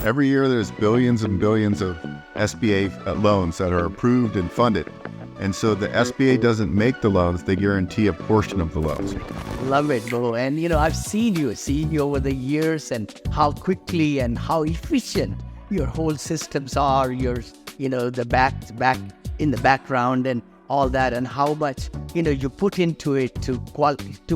Every year there's billions and billions of SBA loans that are approved and funded. And so the SBA doesn't make the loans, they guarantee a portion of the loans. Love it, Beau. And I've seen you over the years and how quickly and how efficient your whole systems are, the back in the background and all that, and how much, you put into it to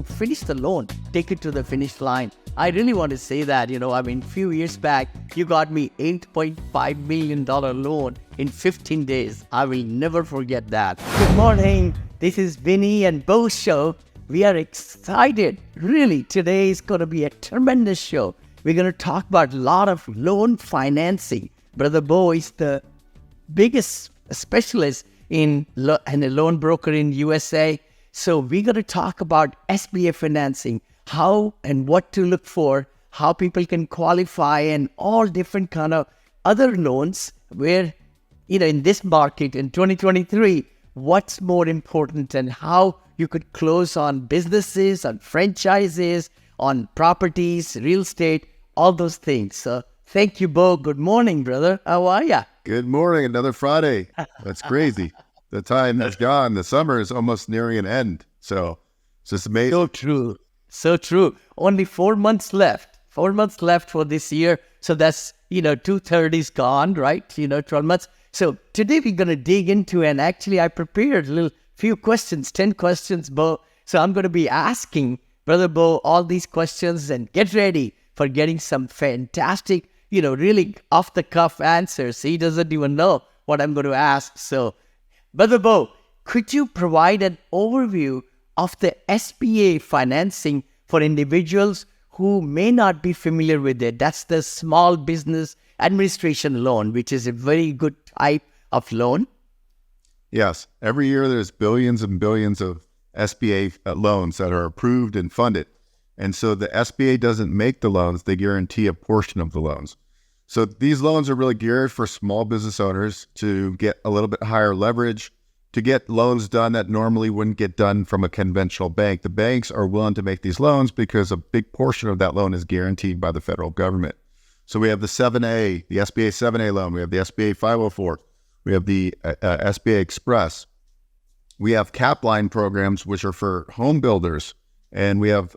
finish the loan, take it to the finish line. I really want to say that, a few years back, you got me $8.5 million loan in 15 days. I will never forget that. Good morning. This is Vinney and Beau Show. We are excited. Really, today is going to be a tremendous show. We're going to talk about a lot of loan financing. Brother Beau is the biggest specialist and a loan broker in USA. So we're going to talk about SBA financing, how and what to look for, how people can qualify, and all different kind of other loans where, in this market in 2023, what's more important and how you could close on businesses, on franchises, on properties, real estate, all those things. So thank you, Beau. Good morning, brother. How are ya? Good morning. Another Friday. That's crazy. The time has gone. The summer is almost nearing an end. So it's just amazing. So true. So true. Only 4 months left. 4 months left for this year. So that's, 2/3 is gone, right? 12 months. So today we're going to dig into, and actually I prepared a few questions, 10 questions, Beau. So I'm going to be asking Brother Beau all these questions, and get ready for getting some fantastic, really off-the-cuff answers. He doesn't even know what I'm going to ask. So, Brother Beau, could you provide an overview of the SBA financing for individuals who may not be familiar with it? That's the Small Business Administration Loan, which is a very good type of loan. Yes. Every year there's billions and billions of SBA loans that are approved and funded. And so the SBA doesn't make the loans, they guarantee a portion of the loans. So these loans are really geared for small business owners to get a little bit higher leverage, to get loans done that normally wouldn't get done from a conventional bank. The banks are willing to make these loans because a big portion of that loan is guaranteed by the federal government. So we have the 7A, the SBA 7A loan, we have the SBA 504, we have the SBA Express. We have cap line programs, which are for home builders, and we have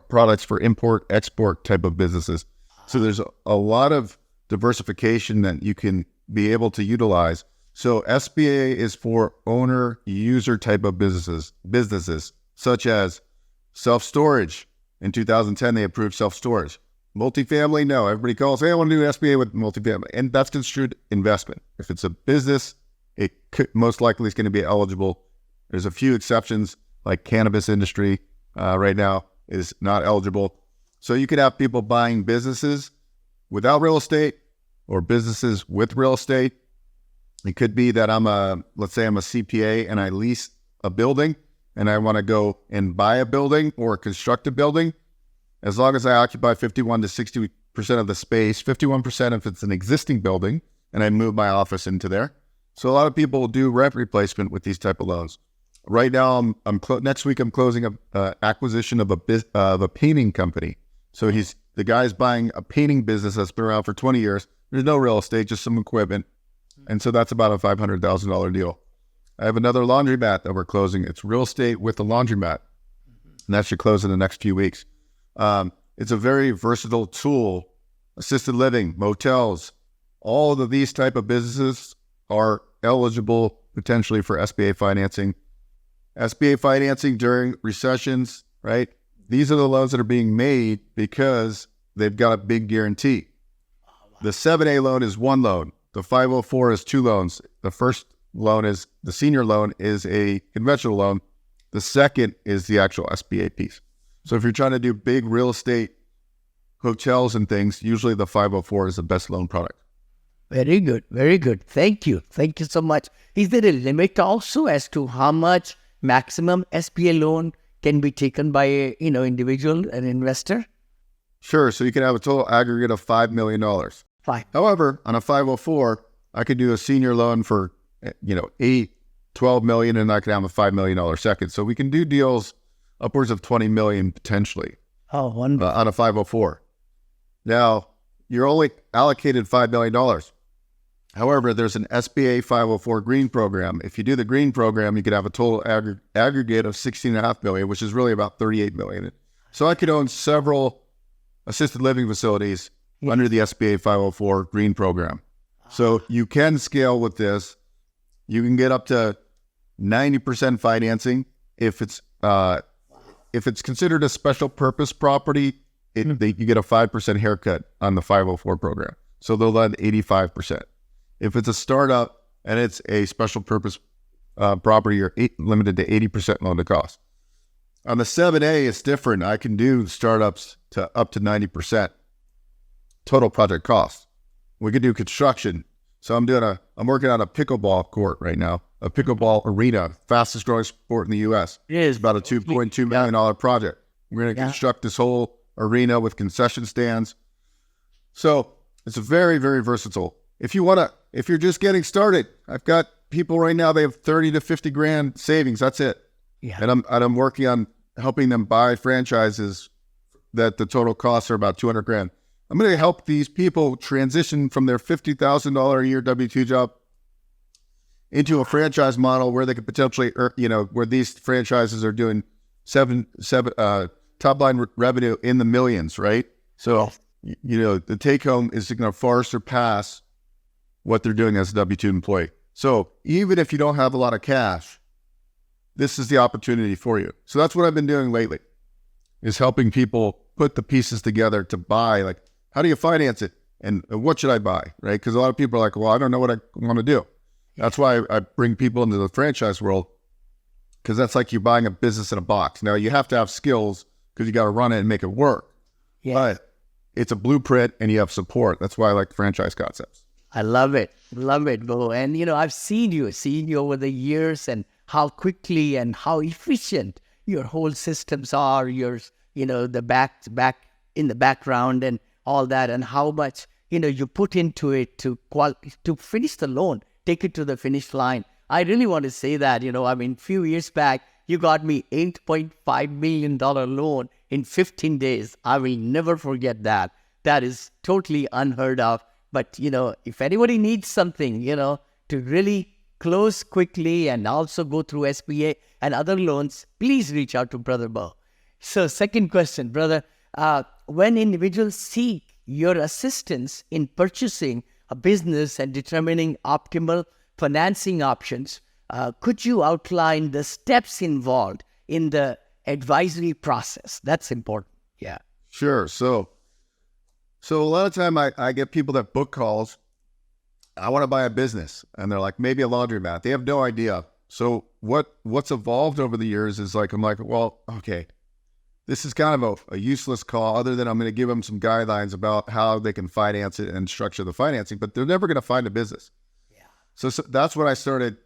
products for import, export type of businesses. So there's a lot of diversification that you can be able to utilize. So SBA is for owner user type of businesses such as self-storage. In 2010, they approved self-storage. Multifamily, no. Everybody calls, hey, I want to do SBA with multifamily. And that's construed investment. If it's a business, it most likely is going to be eligible. There's a few exceptions, like cannabis industry right now is not eligible. So you could have people buying businesses without real estate or businesses with real estate. It could be that let's say I'm a CPA and I lease a building and I want to go and buy a building or construct a building. As long as I occupy 51 to 60% of the space, 51% if it's an existing building, and I move my office into there. So a lot of people do rent replacement with these type of loans. Right now, next week I'm closing a acquisition of a painting company. So the guy's buying a painting business that's been around for 20 years. There's no real estate, just some equipment. And so that's about a $500,000 deal. I have another laundromat that we're closing. It's real estate with a laundromat. And that should close in the next few weeks. It's a very versatile tool. Assisted living, motels, all of these type of businesses are eligible potentially for SBA financing. SBA financing during recessions, right? These are the loans that are being made because they've got a big guarantee. The 7A loan is one loan. The 504 is two loans. The first loan is the senior loan is a conventional loan. The second is the actual SBA piece. So if you're trying to do big real estate, hotels and things, usually the 504 is the best loan product. Very good. Very good. Thank you. Thank you so much. Is there a limit also as to how much maximum SBA loan can be taken by a, individual, an investor? Sure. So you can have a total aggregate of $5 million. Fine. However, on a 504, I could do a senior loan for, 12 million, and I could have a $5 million second. So we can do deals upwards of 20 million potentially. Oh, wonderful. On a 504. Now, you're only allocated $5 million. However, there's an SBA 504 green program. If you do the green program, you could have a total aggregate of $16.5 million, which is really about $38 million. So I could own several assisted living facilities under the SBA 504 green program. So you can scale with this. You can get up to 90% financing if it's considered a special purpose property. You get a 5% haircut on the 504 program. So they'll lend 85%. If it's a startup and it's a special purpose property, you're limited to 80% loan to cost. On the 7A, it's different. I can do startups to up to 90% total project cost. We could do construction. So I'm working on a pickleball court right now, a pickleball arena, fastest growing sport in the U.S. It's about a $2.2 million project. We're going to construct this whole arena with concession stands. So it's very, very versatile. If you're just getting started, I've got people right now, they have 30 to 50 grand savings. That's it. Yeah. And I'm working on helping them buy franchises that the total costs are about 200 grand. I'm going to help these people transition from their $50,000 a year W-2 job into a franchise model where they could potentially, where these franchises are doing top line revenue in the millions, right? So, the take home is going to far surpass what they're doing as a W-2 employee. So even if you don't have a lot of cash, this is the opportunity for you. So that's what I've been doing lately, is helping people put the pieces together to buy, like, how do you finance it? And what should I buy, right? Because a lot of people are like, well, I don't know what I want to do. That's why I bring people into the franchise world, because that's like you buying a business in a box. Now, you have to have skills because you got to run it and make it work. Yeah. But it's a blueprint and you have support. That's why I like franchise concepts. I love it, Beau. And, I've seen you over the years and how quickly and how efficient your whole systems are, the back in the background and all that, and how much, you put into it to finish the loan, take it to the finish line. I really want to say that, few years back, you got me $8.5 million loan in 15 days. I will never forget that. That is totally unheard of. But, if anybody needs something, to really close quickly and also go through SBA and other loans, please reach out to Brother Beau. So second question, brother, when individuals seek your assistance in purchasing a business and determining optimal financing options, could you outline the steps involved in the advisory process? That's important. Yeah. Sure. So a lot of time I get people that book calls. I want to buy a business, and they're like, maybe a laundromat. They have no idea. So what's evolved over the years is like, I'm like, well, okay, this is kind of a useless call, other than I'm going to give them some guidelines about how they can finance it and structure the financing, but they're never going to find a business. Yeah. So that's when I started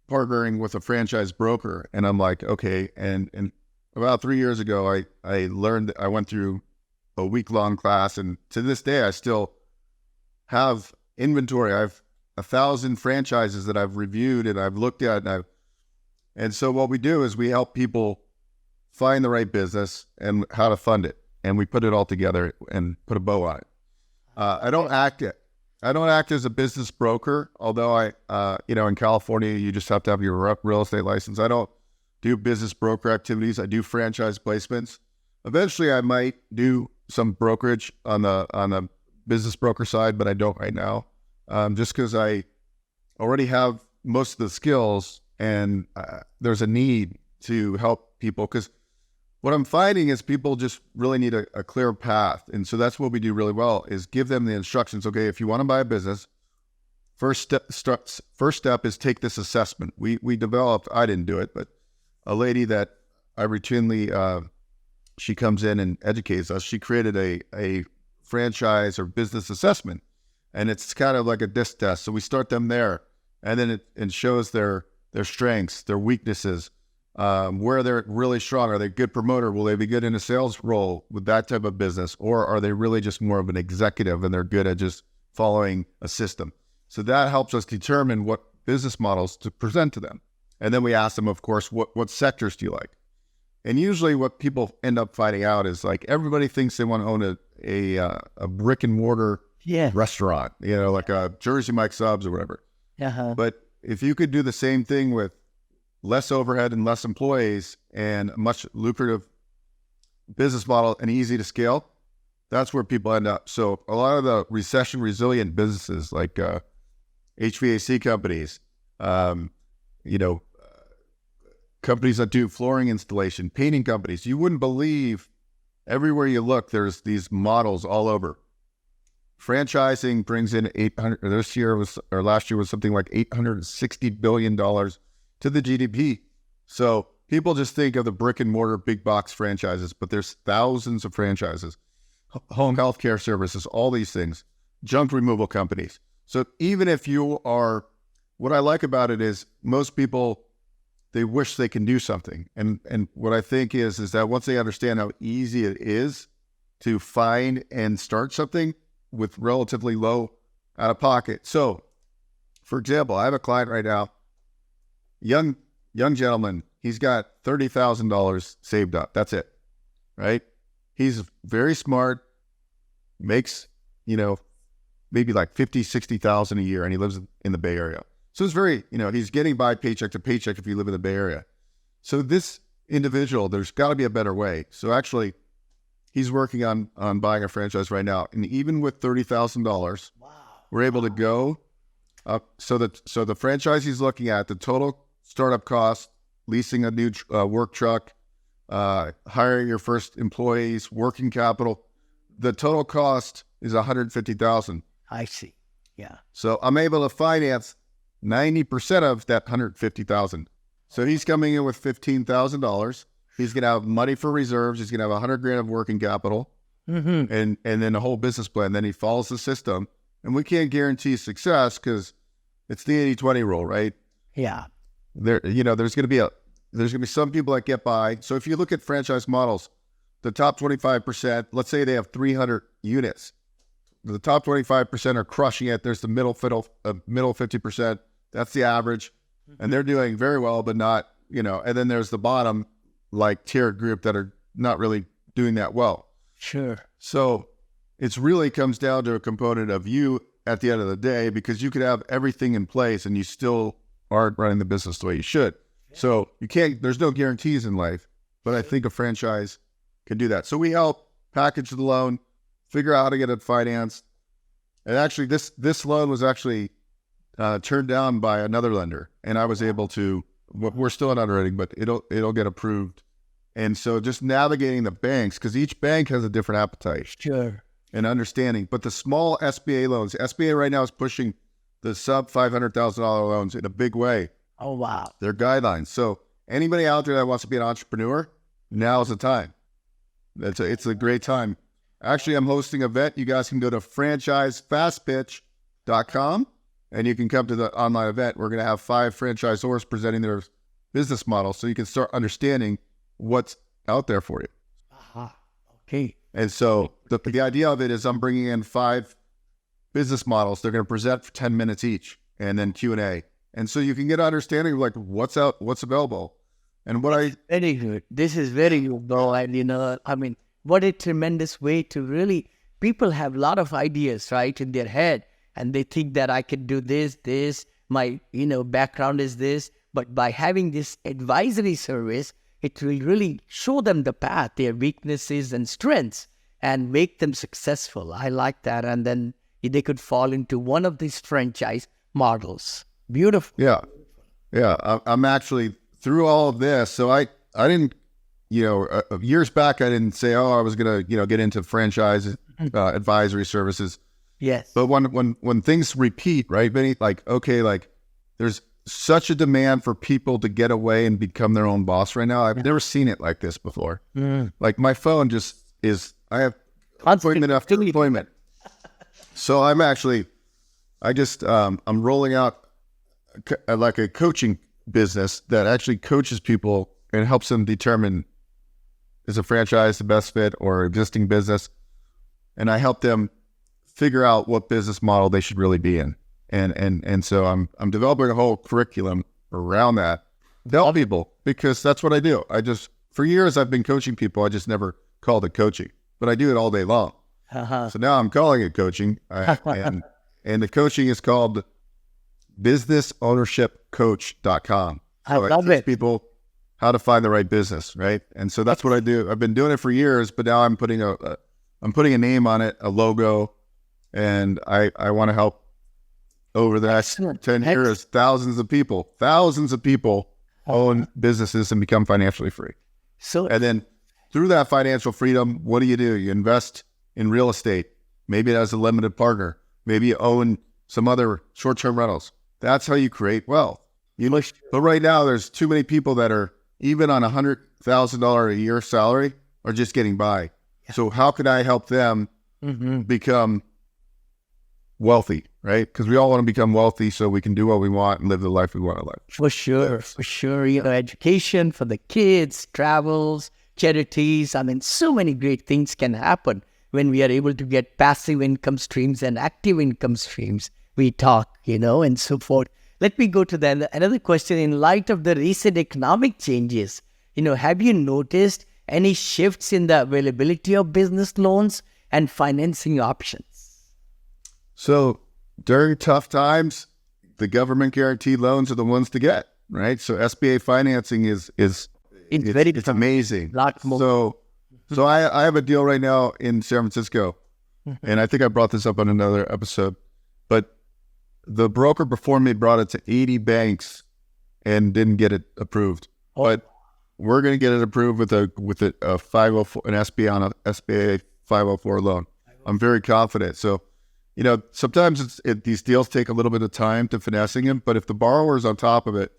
partnering with a franchise broker, and I'm like, okay. And about 3 years ago, I learned, I went through a week-long class, and to this day, I still have inventory. I have 1,000 franchises that I've reviewed and I've looked at, and so what we do is we help people find the right business and how to fund it, and we put it all together and put a bow on it. I don't act as a business broker, although in California, you just have to have your real estate license. I don't do business broker activities. I do franchise placements. Eventually, I might do some brokerage on the business broker side, but I don't right now, just because I already have most of the skills, and there's a need to help people, because what I'm finding is people just really need a clear path. And so that's what we do really well, is give them the instructions. Okay, if you want to buy a business, first step is take this assessment. We developed, I didn't do it, but a lady that I routinely, she comes in and educates us. She created a franchise or business assessment, and it's kind of like a disc test. So we start them there, and then it shows their strengths, their weaknesses, where they're really strong. Are they a good promoter? Will they be good in a sales role with that type of business? Or are they really just more of an executive and they're good at just following a system? So that helps us determine what business models to present to them. And then we ask them, of course, what sectors do you like? And usually what people end up finding out is, like, everybody thinks they want to own a brick-and-mortar Yeah. restaurant, like a Jersey Mike subs or whatever. But if you could do the same thing with less overhead and less employees and a much lucrative business model and easy to scale, that's where people end up. So a lot of the recession resilient businesses like HVAC companies, companies that do flooring installation, painting companies, you wouldn't believe everywhere you look, there's these models all over. Franchising brings in last year was something like $860 billion to the GDP. So people just think of the brick and mortar big box franchises, but there's thousands of franchises, home healthcare services, all these things, junk removal companies. So even if you are, what I like about it is most people, they wish they can do something. And what I think is that once they understand how easy it is to find and start something with relatively low out of pocket. So for example, I have a client right now, young gentleman, he's got $30,000 saved up. That's it, right? He's very smart, makes, maybe like 50, 60,000 a year, and he lives in the Bay Area. So it's very, he's getting by paycheck to paycheck if you live in the Bay Area. So this individual, there's got to be a better way. So actually, he's working on buying a franchise right now. And even with $30,000, we're able to go up. So the franchise he's looking at, the total startup cost, leasing a new work truck, hiring your first employees, working capital, the total cost is $150,000. I see. Yeah. So I'm able to finance 90% of that $150,000. So he's coming in with $15,000. He's going to have money for reserves. He's going to have $100,000 of working capital, and then a whole business plan. Then he follows the system, and we can't guarantee success because it's the 80-20 rule, right? Yeah. There's going to be some people that get by. So if you look at franchise models, the top 25%, let's say they have 300 units. The top 25% are crushing it. There's the middle 50%. That's the average, and they're doing very well, but not, and then there's the bottom, like tiered group that are not really doing that well. Sure. So it's really comes down to a component of you at the end of the day, because you could have everything in place and you still aren't running the business the way you should. So there's no guarantees in life, but I think a franchise can do that. So we help package the loan, figure out how to get it financed. And actually this loan was actually turned down by another lender, and I was able to, we're still in underwriting, but it'll get approved. And so just navigating the banks, because each bank has a different appetite. Sure. And understanding. But the small SBA loans, SBA right now is pushing the sub $500,000 loans in a big way. Oh, wow. They're guidelines. So anybody out there that wants to be an entrepreneur, now is the time. It's a great time. Actually, I'm hosting an event. You guys can go to franchisefastpitch.com and you can come to the online event. We're going to have 5 franchisors presenting their business model so you can start understanding what's out there for you. Okay. And so the idea of it is I'm bringing in 5 business models. They're going to present for 10 minutes each, and then Q&A. And so you can get an understanding of like what's out, what's available. And very good. This is very good, bro. And what a tremendous way to really, people have a lot of ideas, right, in their head, and they think that I can do this, my, background is this, but by having this advisory service, it will really show them the path, their weaknesses and strengths, and make them successful. I like that. And then they could fall into one of these franchise models. Beautiful. Yeah. I'm actually through all of this. So I didn't, years back, I didn't say, I was going to, get into franchise advisory services. Yes. But when things repeat, right, Vinney, there's such a demand for people to get away and become their own boss right now. I've never seen it like this before. Like my phone just is, I have appointment after appointment. So I'm rolling out like a coaching business that actually coaches people and helps them determine, is a franchise the best fit or existing business? And I help them figure out what business model they should really be in. And so I'm developing a whole curriculum around that to help people, because that's what I do. For years I've been coaching people. I just never called it coaching, but I do it all day long. So now I'm calling it coaching. And the coaching is called businessownershipcoach.com. I So love teach it. people how to find the right business, right? And so that's what I do. I've been doing it for years, but now I'm putting a name on it, a logo, and I want to help over the next Excellent. 10 years, thousands of people own businesses and become financially free. So And then through that financial freedom, what do? You invest in real estate, maybe as a limited partner, maybe you own some other short-term rentals. That's how you create wealth. But right now, there's too many people that are even on $100,000 a year salary are just getting by. Yeah. So how can I help them become wealthy, right? Because we all want to become wealthy so we can do what we want and live the life we want to live. For sure. Education for the kids, travels, charities. I mean, so many great things can happen when we are able to get passive income streams and active income streams. We talk, and so forth. Let me go to another question. In light of the recent economic changes, have you noticed any shifts in the availability of business loans and financing options? So during tough times, the government guaranteed loans are the ones to get, right? So SBA financing is it's amazing. Lot more. So I have a deal right now in San Francisco, and I think I brought this up on another episode, but the broker before me brought it to 80 banks and didn't get it approved. But we're going to get it approved with a 504, an SBA on a SBA 504 loan. I'm very confident. So, sometimes these deals take a little bit of time to finessing them, but if the borrower's on top of it.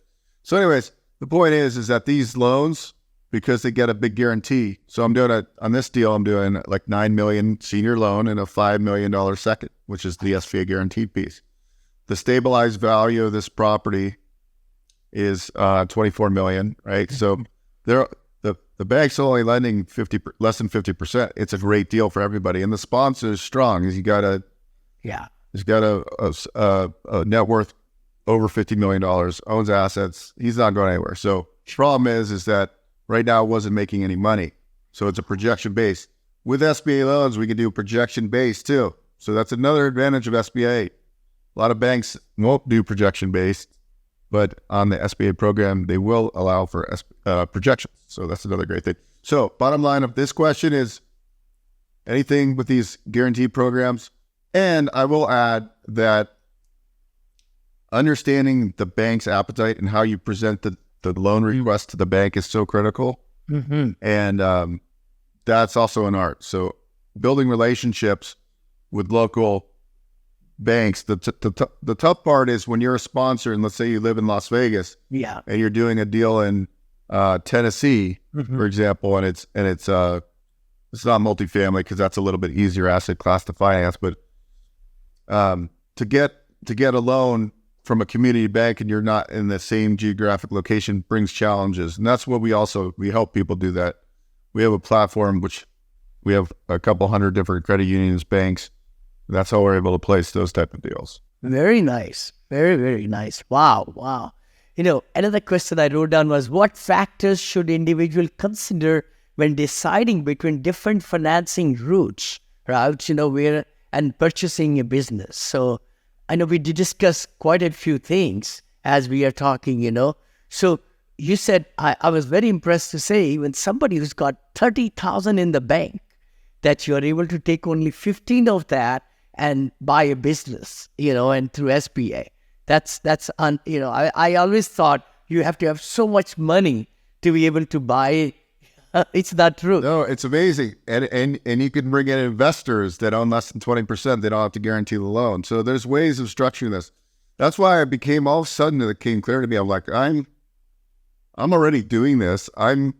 So anyways, the point is that these loans, because they get a big guarantee. So I'm doing on this deal, I'm doing like $9 million senior loan and a $5 million second, which is the SBA guaranteed piece. The stabilized value of this property is $24 million, right? So the bank's only lending less than 50%. It's a great deal for everybody, and the sponsor is strong. He's got a net worth over $50 million, owns assets. He's not going anywhere. So the problem is that right now it wasn't making any money. So it's a projection based. With SBA loans, we can do projection based too. So that's another advantage of SBA. A lot of banks won't do projection based, but on the SBA program, they will allow for projections. So that's another great thing. So bottom line of this question is anything with these guaranteed programs. And I will add that understanding the bank's appetite and how you present the loan request to the bank is so critical. And that's also an art. So building relationships with local banks. The tough part is when you're a sponsor, and let's say you live in Las Vegas, and you're doing a deal in Tennessee, for example, and it's not multifamily because that's a little bit easier asset class to finance. But to get a loan from a community bank and you're not in the same geographic location brings challenges, and that's what we help people do that. We have a platform which we have a couple hundred different credit unions, banks. That's how we're able to place those type of deals. Very nice. Very, very nice. Wow. Another question I wrote down was, what factors should individuals consider when deciding between different financing routes, and purchasing a business? So I know we did discuss quite a few things as we are talking, So you said, I was very impressed to say, when somebody who's got 30,000 in the bank, that you're able to take only 15 of that and buy a business, and through SBA. I always thought you have to have so much money to be able to buy. It's not true. No, it's amazing. And you can bring in investors that own less than 20%. They don't have to guarantee the loan. So there's ways of structuring this. That's why it became all of a sudden it became clear to me. I'm like, I'm already doing this. I'm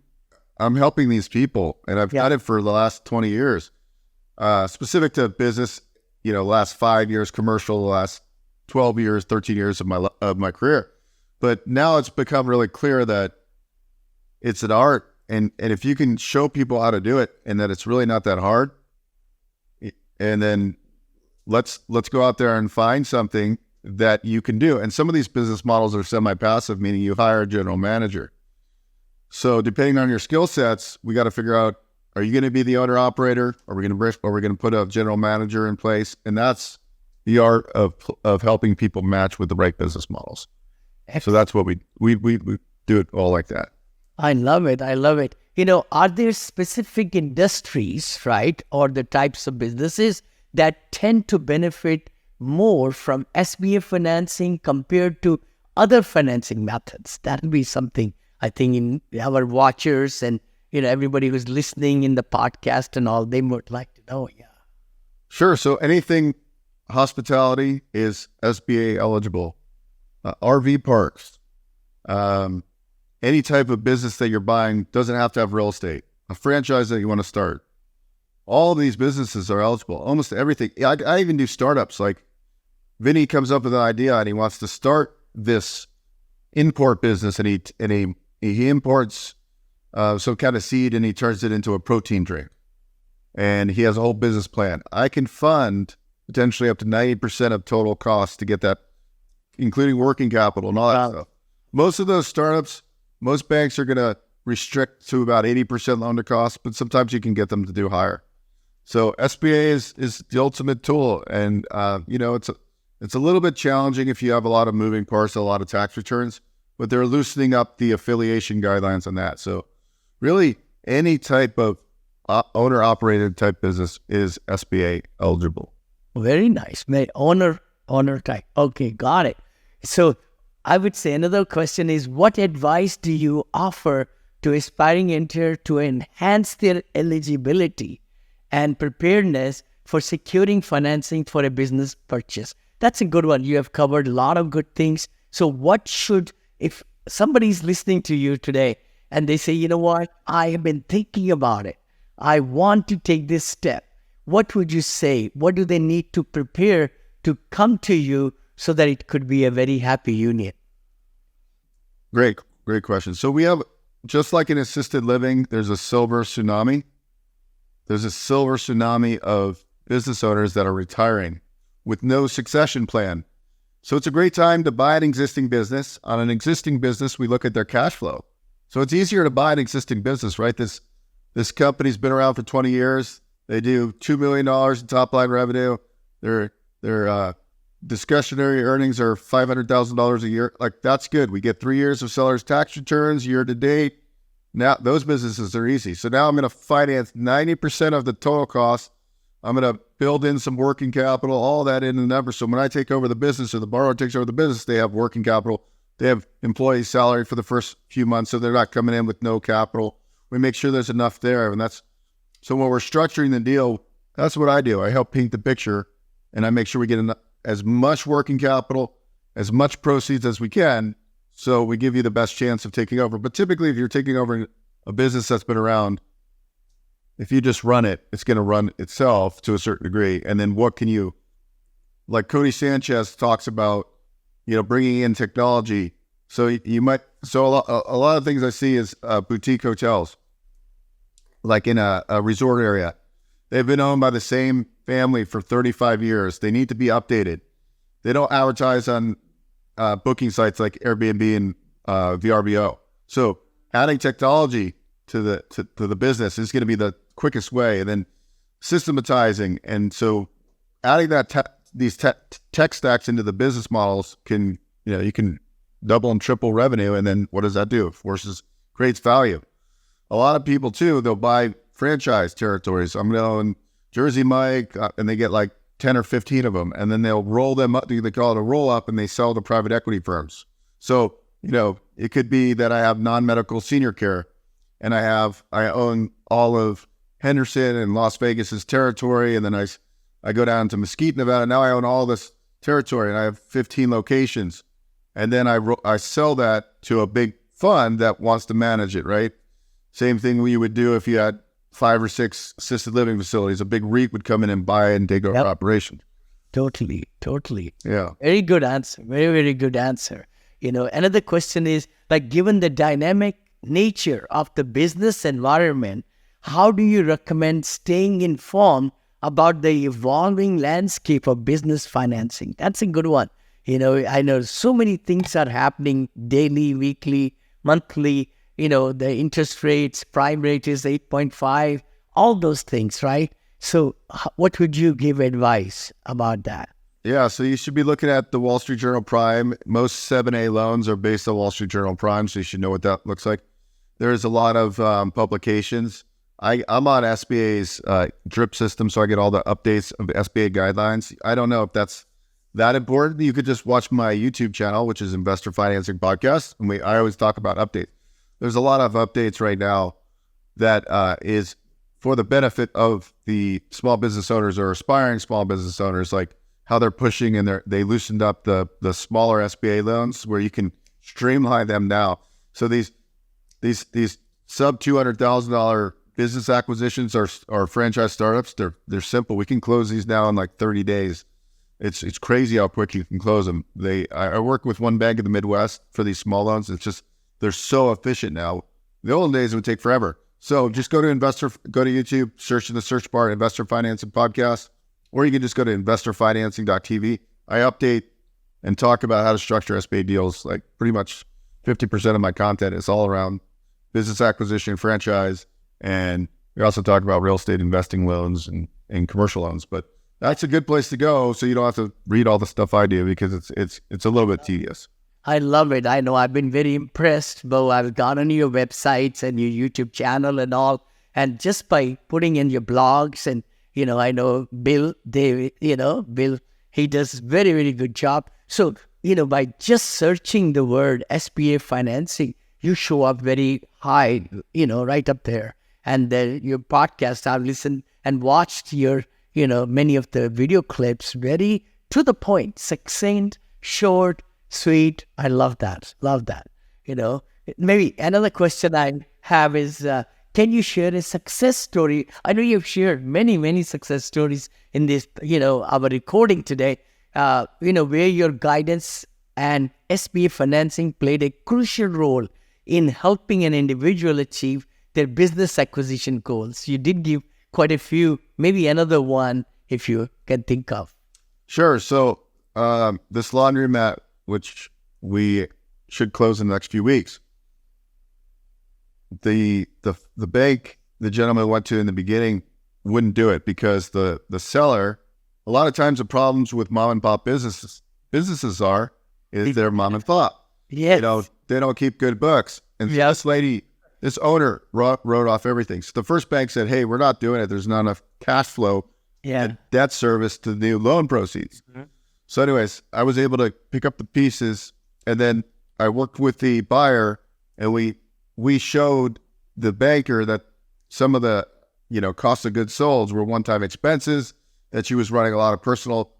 helping these people, and I've done it for the last 20 years. Specific to business, last 5 years, commercial, the last 12 years, 13 years of my career. But now it's become really clear that it's an art, and if you can show people how to do it and that it's really not that hard, and then let's go out there and find something that you can do. And some of these business models are semi-passive, meaning you hire a general manager. So depending on your skill sets, we got to figure out Are you going to be the owner operator? Are we going to put a general manager in place? And that's the art of helping people match with the right business models. Excellent. So that's what we do it all like that. I love it. I love it. Are there specific industries, right, or the types of businesses that tend to benefit more from SBA financing compared to other financing methods? That would be something I think in our watchers and everybody who's listening in the podcast and all, they would like to know. Yeah. Sure. So anything hospitality is SBA eligible. RV parks, any type of business that you're buying doesn't have to have real estate. A franchise that you want to start. All of these businesses are eligible. Almost everything. I even do startups. Like Vinney comes up with an idea and he wants to start this import business, and he imports some kind of seed and he turns it into a protein drink. And he has a whole business plan. I can fund potentially up to 90% of total costs to get that, including working capital and all that stuff. Most of those startups, most banks are going to restrict to about 80% loan to cost, but sometimes you can get them to do higher. So SBA is the ultimate tool. And, it's a little bit challenging if you have a lot of moving parts, a lot of tax returns, but they're loosening up the affiliation guidelines on that. So really any type of owner-operated type business is SBA eligible. Very nice. Owner type. Okay, got it. So I would say another question is, what advice do you offer to aspiring enter to enhance their eligibility and preparedness for securing financing for a business purchase? That's a good one. You have covered a lot of good things. So if somebody's listening to you today and they say, you know what, I have been thinking about it, I want to take this step, what would you say? What do they need to prepare to come to you so that it could be a very happy union? Great question. So we have, just like in assisted living, there's a silver tsunami. There's a silver tsunami of business owners that are retiring with no succession plan. So it's a great time to buy an existing business. On an existing business, we look at their cash flow. So it's easier to buy an existing business, right? This company's been around for 20 years. They do $2 million in top line revenue. Their discretionary earnings are $500,000 a year. Like, that's good. We get 3 years of seller's tax returns year to date. Now those businesses are easy. So now I'm going to finance 90% of the total cost. I'm going to build in some working capital, all that in the number. So when I take over the business or the borrower takes over the business, they have working capital. They have employees' salary for the first few months, so they're not coming in with no capital. We make sure there's enough there. And so when we're structuring the deal, that's what I do. I help paint the picture, and I make sure we get as much working capital, as much proceeds as we can, so we give you the best chance of taking over. But typically, if you're taking over a business that's been around, if you just run it, it's going to run itself to a certain degree. And then what can you, like Cody Sanchez talks about, bringing in technology. So a lot of things I see is boutique hotels, like in a resort area. They've been owned by the same family for 35 years. They need to be updated. They don't advertise on booking sites like Airbnb and VRBO. So adding technology to the business is going to be the quickest way. And then systematizing. And so adding these tech stacks into the business models you can double and triple revenue. And then what does that do? Creates value. A lot of people too, they'll buy franchise territories. I'm going to own Jersey Mike, and they get like 10 or 15 of them, and then they'll roll them up. They call it a roll up, and they sell to private equity firms. So, it could be that I have non-medical senior care, and I own all of Henderson and Las Vegas's territory. And then I go down to Mesquite, Nevada. Now I own all this territory, and I have 15 locations. And then I sell that to a big fund that wants to manage it, right? Same thing you would do if you had 5 or 6 assisted living facilities. A big REIT would come in and buy and take over operations. Totally. Yeah. Very good answer. Very, very good answer. Another question is, like, given the dynamic nature of the business environment, how do you recommend staying informed about the evolving landscape of business financing? That's a good one. I know so many things are happening daily, weekly, monthly. The interest rates, prime rate is 8.5. all those things, right? So what would you give advice about that? Yeah, so you should be looking at the Wall Street Journal Prime. Most 7A loans are based on Wall Street Journal Prime, so you should know what that looks like. There's a lot of publications. I'm on SBA's drip system, so I get all the updates of the SBA guidelines. I don't know if that's that important. You could just watch my YouTube channel, which is Investor Financing Podcast, and I always talk about updates. There's a lot of updates right now that is for the benefit of the small business owners or aspiring small business owners, like how they're pushing and they loosened up the smaller SBA loans where you can streamline them now. So these sub $200,000 business acquisitions are franchise startups. They're simple. We can close these now in like 30 days. It's crazy how quick you can close them. I work with one bank in the Midwest for these small loans. It's just they're so efficient now. The old days it would take forever. So just go to YouTube, search in the search bar Investor Financing Podcast. Or you can just go to investorfinancing.tv. I update and talk about how to structure SBA deals. Like pretty much 50% of my content is all around business acquisition, franchise, and we also talk about real estate investing loans and commercial loans. But that's a good place to go, so you don't have to read all the stuff I do because it's a little bit tedious. I love it. I know I've been very impressed, Beau. I've gone on your websites and your YouTube channel and all, and just by putting in your blogs and I know Bill, Bill, he does very, very good job. So, by just searching the word SBA financing, you show up very high, right up there. And your podcast, I've listened and watched your, many of the video clips, very to the point, succinct, short, sweet. I love that. Love that. Maybe another question I have is, can you share a success story? I know you've shared many, many success stories in this, our recording today, where your guidance and SBA financing played a crucial role in helping an individual achieve their business acquisition goals. You did give quite a few, maybe another one if you can think of. Sure. So this laundromat, which we should close in the next few weeks, the bank the gentleman went to in the beginning wouldn't do it because the seller, a lot of times the problems with mom and pop businesses is they're mom and pop. Yes. They don't keep good books. And this owner wrote off everything. So the first bank said, hey, we're not doing it. There's not enough cash flow and debt service to the new loan proceeds. Mm-hmm. So anyways, I was able to pick up the pieces, and then I worked with the buyer, and we showed the banker that some of the, cost of goods sold were one-time expenses, that she was running a lot of personal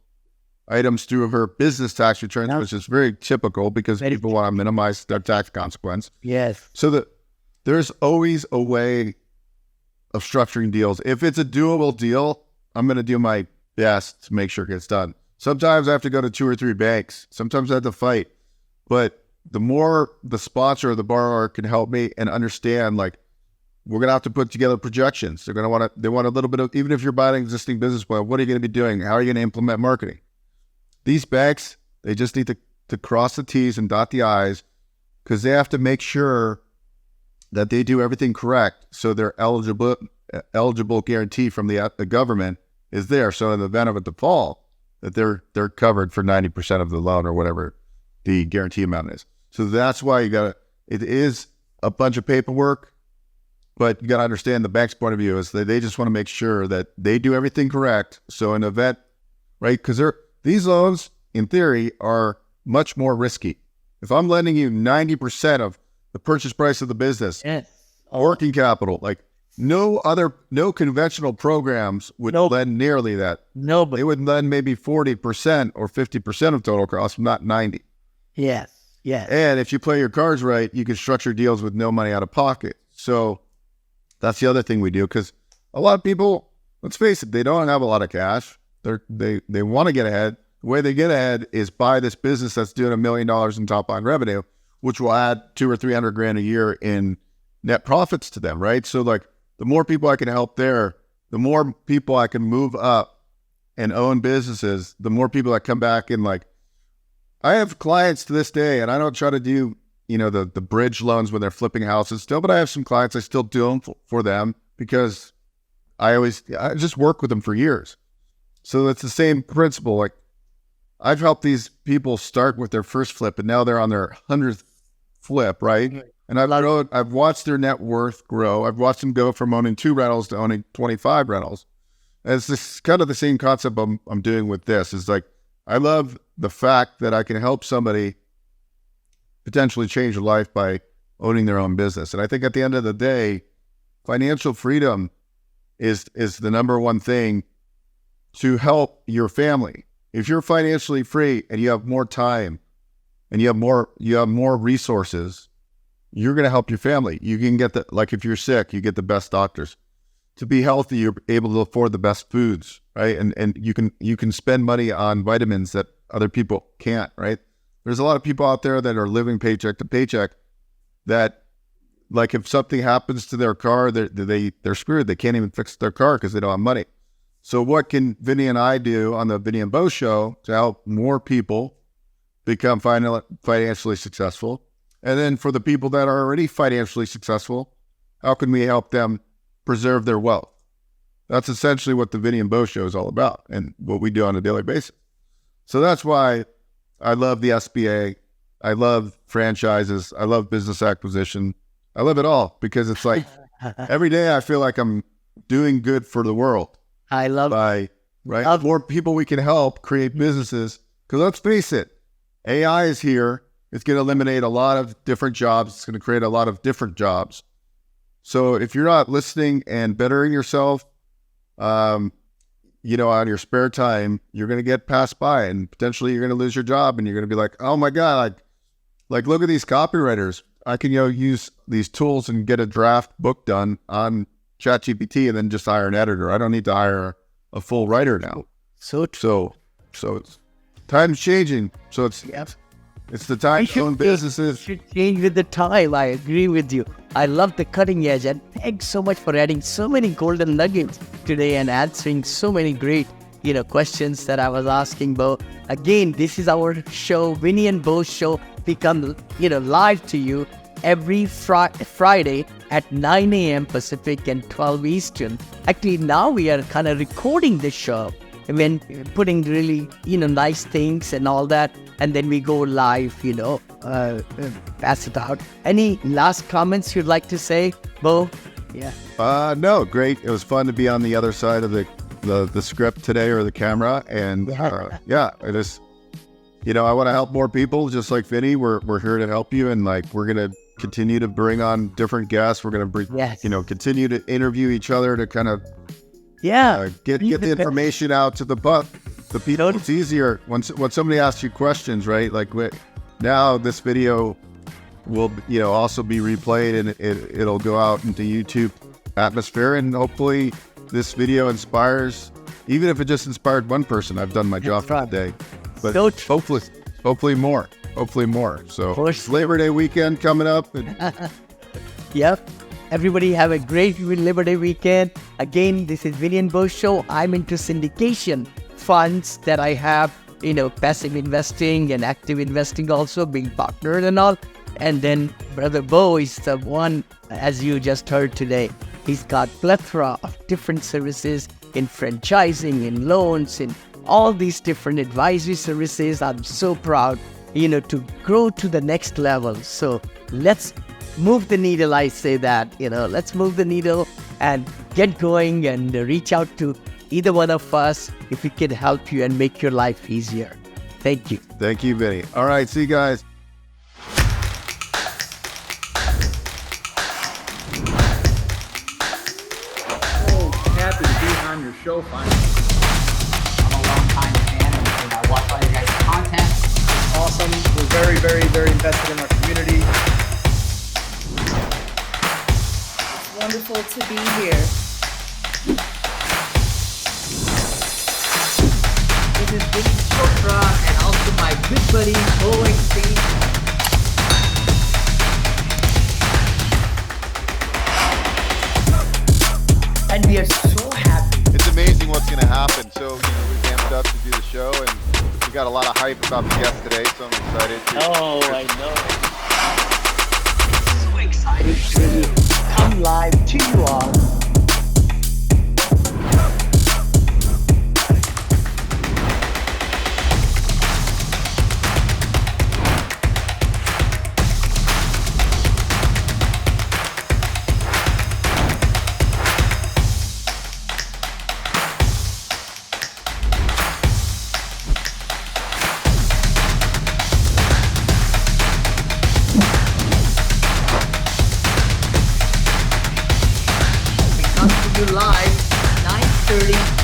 items through her business tax returns, which is very typical because people want to minimize their tax consequence. Yes. So there's always a way of structuring deals. If it's a doable deal, I'm going to do my best to make sure it gets done. Sometimes I have to go to 2 or 3 banks. Sometimes I have to fight. But the more the sponsor or the borrower can help me and understand, like, we're going to have to put together projections. They want a little bit of, even if you're buying an existing business plan, what are you going to be doing? How are you going to implement marketing? These banks, they just need to cross the T's and dot the I's because they have to make sure that they do everything correct. So their eligible guarantee from the government is there. So in the event of a default, that they're covered for 90% of the loan or whatever the guarantee amount is. So that's why it is a bunch of paperwork, but you got to understand the bank's point of view is that they just want to make sure that they do everything correct. So in the event, right, because these loans, in theory, are much more risky. If I'm lending you 90% of the purchase price of the business, working capital, like no conventional programs would lend nearly that. No, but they would lend maybe 40% or 50% of total cost, not 90. Yes. Yes. And if you play your cards right, you can structure deals with no money out of pocket. So that's the other thing we do, because a lot of people, let's face it, they don't have a lot of cash. They want to get ahead. The way they get ahead is buy this business that's doing $1 million in top line revenue, which will add $200,000 or $300,000 a year in net profits to them, right? So like the more people I can help there, the more people I can move up and own businesses, the more people that come back and like, I have clients to this day, and I don't try to do, the bridge loans when they're flipping houses still, but I have some clients I still do them for them because I just work with them for years. So it's the same principle. Like I've helped these people start with their first flip and now they're on their 100th flip, right? And I've watched their net worth grow. I've watched them go from owning 2 rentals to owning 25 rentals. And it's this kind of the same concept I'm doing with this. Is like, I love the fact that I can help somebody potentially change their life by owning their own business. And I think at the end of the day, financial freedom is the number one thing to help your family. If you're financially free and you have more time and you have more resources, you're going to help your family. You can get like if you're sick, you get the best doctors. To be healthy, you're able to afford the best foods, right? And you can spend money on vitamins that other people can't, right? There's a lot of people out there that are living paycheck to paycheck that, like, if something happens to their car, they're screwed. They can't even fix their car because they don't have money. So what can Vinney and I do on the Vinney and Beau Show to help more people become financially successful? And then for the people that are already financially successful, how can we help them preserve their wealth? That's essentially what the Vinney and Beau Show is all about and what we do on a daily basis. So that's why I love the SBA. I love franchises. I love business acquisition. I love it all because it's like every day I feel like I'm doing good for the world. I love more people we can help create businesses. Because let's face it, AI is here. It's going to eliminate a lot of different jobs. It's going to create a lot of different jobs. So if you're not listening and bettering yourself, on your spare time, you're going to get passed by and potentially you're going to lose your job and you're going to be like, oh my God, like look at these copywriters. I can use these tools and get a draft book done on ChatGPT and then just hire an editor. I don't need to hire a full writer now. So it's time's changing. So it's the time to own businesses. Should change with the time. I agree with you. I love the cutting edge, and thanks so much for adding so many golden nuggets today and answering so many great, questions that I was asking, Beau. Again, this is our show, Vinney and Beau Show. We come, live to you every Friday at 9 a.m. Pacific and 12 Eastern. Actually, now we are kind of recording the show and then putting really, nice things and all that. And then we go live, pass it out. Any last comments you'd like to say, Beau? Yeah. No, great. It was fun to be on the other side of the script today or the camera. And it is, I want to help more people just like Vinney. We're here to help you. And we're going to continue to bring on different guests. We're going to continue to interview each other to kind of get the information out to the people. It's easier when somebody asks you questions, right? Like now this video will also be replayed and it'll go out into YouTube atmosphere, and hopefully this video inspires, even if it just inspired one person. I've done my job for the day, but hopefully more. So it's Labor Day weekend coming up. Yep. Everybody have a great Labor Day weekend. Again, this is Vinney and Beau Show. I'm into syndication funds that I have, passive investing and active investing also, being partnered and all. And then Brother Beau is the one, as you just heard today. He's got plethora of different services in franchising, in loans, in all these different advisory services. I'm so proud, to grow to the next level. So let's move the needle. I say that, let's move the needle and get going and reach out to either one of us if we can help you and make your life easier. Thank you. Thank you, Vinney. All right, see you guys. So happy to be on your show finally. I'm a long-time fan and I watch all your guys' content. It's awesome. We're very, very, very invested in our community. It's wonderful to be here. This is Vinney and also my good buddy, Beau Exchange. And we are so happy. It's amazing what's going to happen. So we amped up to do the show, and we got a lot of hype about the guest today. So I'm excited. I know. So excited to come live to you all. you live 9:30